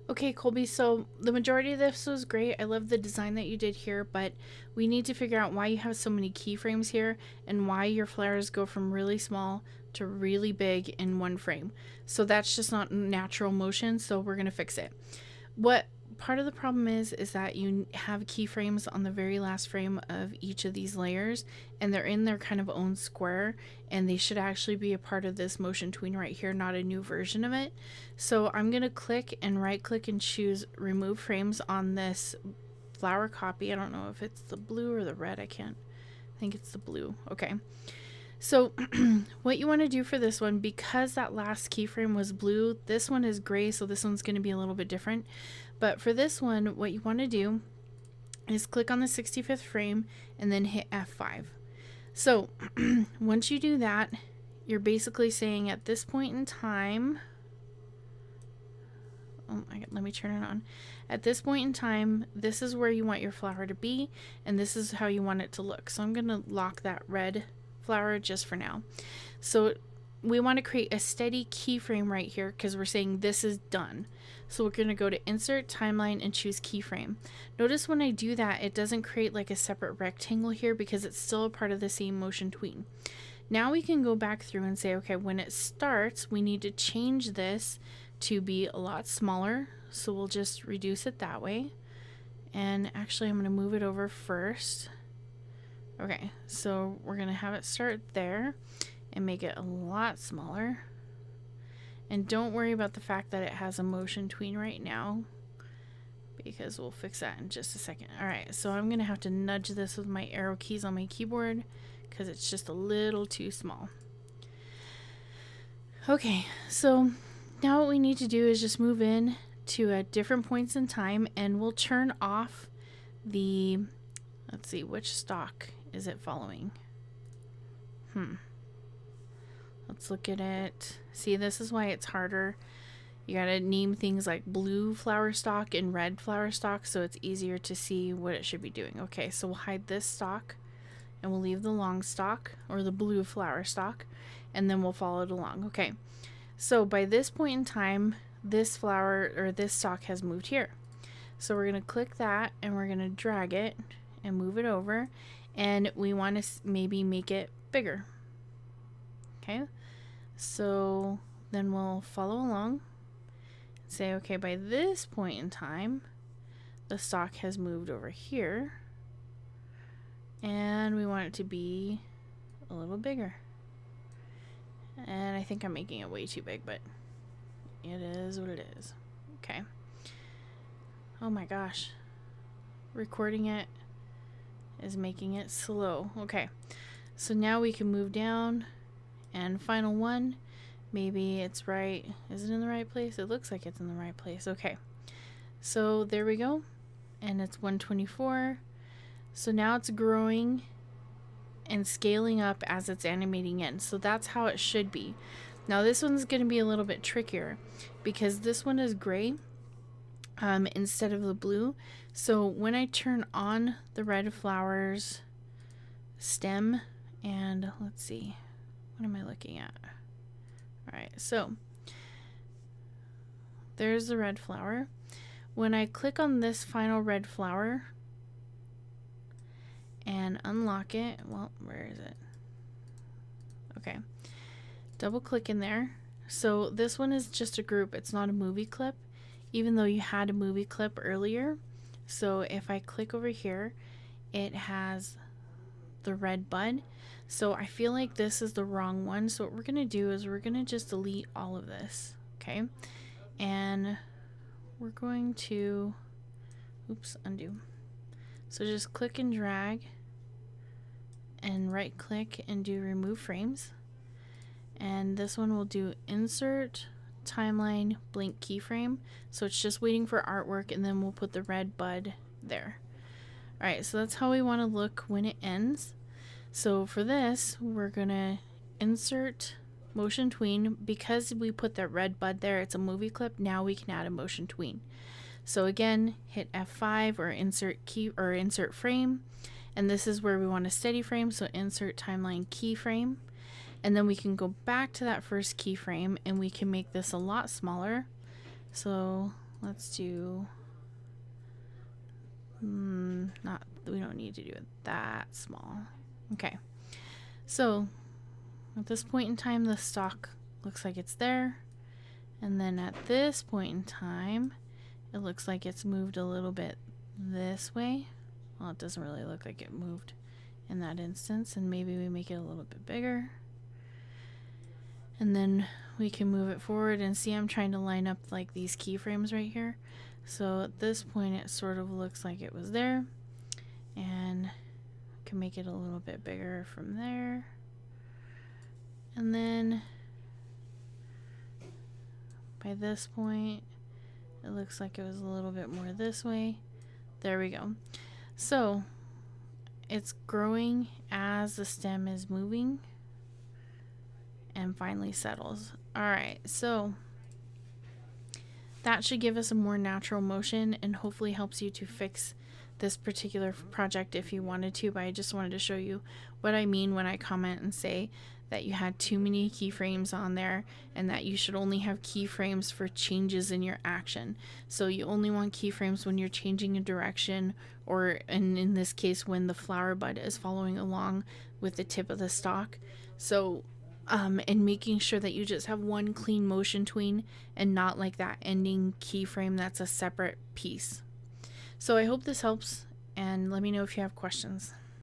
Okay, Colby, so the majority of this was great. I love the design that you did here, but we need to figure out why you have so many keyframes here and why your flowers go from really small to really big in one frame. So that's just not natural motion, so we're going to fix it. What part of the problem is that you have keyframes on the very last frame of each of these layers, and they're in their kind of own square, and they should actually be a part of this motion tween right here, not a new version of it. So I'm gonna click and right click and choose remove frames on this flower copy. I don't know if it's the blue or the red. I think it's the blue. Okay, so what you want to do for this one, because that last keyframe was blue, this one is gray, so this one's going to be a little bit different. But for this one, what you want to do is click on the 65th frame and then hit F5. So once you do that, you're basically saying at this point in time, oh my God, let me turn it on. At this point in time, this is where you want your flower to be, and this is how you want it to look. So I'm going to lock that red flower just for now. So we want to create a steady keyframe right here because we're saying this is done. So we're going to go to insert timeline and choose keyframe. Notice when I do that, it doesn't create like a separate rectangle here because it's still a part of the same motion tween. Now we can go back through and say, okay, when it starts, we need to change this to be a lot smaller. So we'll just reduce it that way. And actually, I'm going to move it over first. Okay, so we're going to have it start there and make it a lot smaller. And don't worry about the fact that it has a motion tween right now, because we'll fix that in just a second. Alright, so I'm going to have to nudge this with my arrow keys on my keyboard because it's just a little too small. Okay, so now what we need to do is just move in to different points in time, and we'll turn off the, let's see, which stalk is it following? Let's look at it. See, this is why it's harder. You gotta name things like blue flower stalk and red flower stalk so it's easier to see what it should be doing. Okay, so we'll hide this stalk and we'll leave the long stalk or the blue flower stalk, and then we'll follow it along. Okay, so by this point in time, this flower or this stalk has moved here. So we're gonna click that and we're gonna drag it and move it over, and we want to maybe make it bigger. Okay, so then we'll follow along and say, okay, by this point in time, the stalk has moved over here, and we want it to be a little bigger. And I think I'm making it way too big, but it is what it is. Okay. Oh my gosh. Recording it is making it slow. Okay. So now we can move down. And final one, maybe it's right. Is it in the right place? It looks like it's in the right place. Okay. So there we go. And it's 124. So now it's growing and scaling up as it's animating in. So that's how it should be. Now this one's going to be a little bit trickier because this one is gray instead of the blue. So when I turn on the red flowers stem, and let's see, what am I looking at? Alright, so there's the red flower. When I click on this final red flower and unlock it, well, where is it? Okay, double click in there. So this one is just a group, it's not a movie clip, even though you had a movie clip earlier. So if I click over here, it has the red bud. So I feel like this is the wrong one. So what we're going to do is we're going to just delete all of this. Okay. And we're going to, oops, undo. So just click and drag and right click and do remove frames. And this one will do insert timeline blink keyframe. So it's just waiting for artwork, and then we'll put the red bud there. Alright, so that's how we want to look when it ends. So for this, we're gonna insert motion tween. Because we put that red bud there, it's a movie clip. Now we can add a motion tween. So again, hit F5 or insert key or insert frame, and this is where we want a steady frame. So insert timeline keyframe, and then we can go back to that first keyframe and we can make this a lot smaller. So let's do, we don't need to do it that small. Okay, so at this point in time, the stalk looks like it's there. And then at this point in time, it looks like it's moved a little bit this way. Well, it doesn't really look like it moved in that instance. And maybe we make it a little bit bigger. And then we can move it forward and see I'm trying to line up like these keyframes right here. So at this point, it sort of looks like it was there. And I can make it a little bit bigger from there. And then by this point, it looks like it was a little bit more this way. There we go. So it's growing as the stem is moving and finally settles. All right, so that should give us a more natural motion and hopefully helps you to fix this particular project if you wanted to, but I just wanted to show you what I mean when I comment and say that you had too many keyframes on there and that you should only have keyframes for changes in your action. So you only want keyframes when you're changing a direction, or in this case when the flower bud is following along with the tip of the stalk. So and making sure that you just have one clean motion tween and not like that ending keyframe that's a separate piece. So I hope this helps, and let me know if you have questions.